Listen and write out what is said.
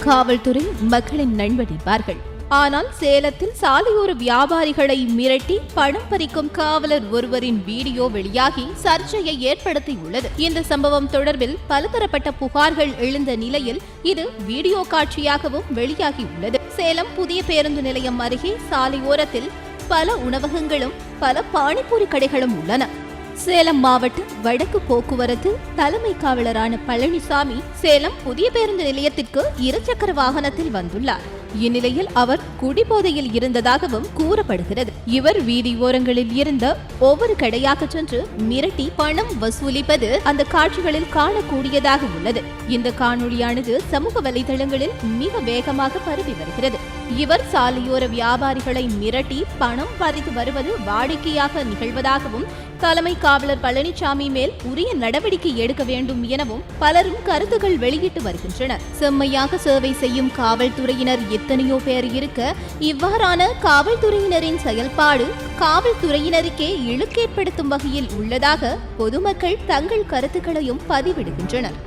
காவல்துறை மக்களின் நண்பன் என்பார்கள். ஆனால் சேலத்தில் சாலையோர வியாபாரிகளை மிரட்டி பணம் பறிக்கும் காவலர் ஒருவரின் வீடியோ வெளியாகி சர்ச்சையை ஏற்படுத்தியுள்ளது. இந்த சம்பவம் தொடர்பில் பலதரப்பட்ட புகார்கள் எழுந்த நிலையில் இது வீடியோ காட்சியாகவும் வெளியாகியுள்ளது. சேலம் புதிய பேருந்து நிலையம் அருகே சாலையோரத்தில் பல உணவகங்களும் பல பானிபூரி கடைகளும் உள்ளன. சேலம் மாவட்ட வடக்கு போக்குவரத்து தலைமை காவலரான பழனிசாமி சேலம் புதிய பேருந்து நிலையத்திற்கு இருசக்கர வாகனத்தில் வந்துள்ளார். இந்நிலையில் அவர் குடிபோதையில் இருந்ததாகவும் கூறப்படுகிறது. இவர் வீதியோரங்களில் இருந்த ஒவ்வொரு கடையாக சென்று மிரட்டி பணம் வசூலிப்பது அந்த காட்சிகளில் காணக்கூடியதாக உள்ளது. இந்த காணொளியானது சமூக வலைதளங்களில் மிக வேகமாக பரவி வருகிறது. இவர் சாலையோர வியாபாரிகளை மிரட்டி பணம் பறித்து வருவது வாடிக்கையாக நிகழ்வதாகவும் தலைமை காவலர் பழனிசாமி மேல் உரிய நடவடிக்கை எடுக்க வேண்டும் எனவும் பலரும் கருத்துக்கள் வெளியிட்டு வருகின்றனர். செம்மையாக சேவை செய்யும் காவல்துறையினர் எத்தனையோ பேர் இருக்க இவ்வாறான காவல்துறையினரின் செயல்பாடு காவல்துறையினருக்கே இழுக்கேற்படுத்தும் வகையில் உள்ளதாக பொதுமக்கள் தங்கள் கருத்துக்களையும் பதிவிடுகின்றனர்.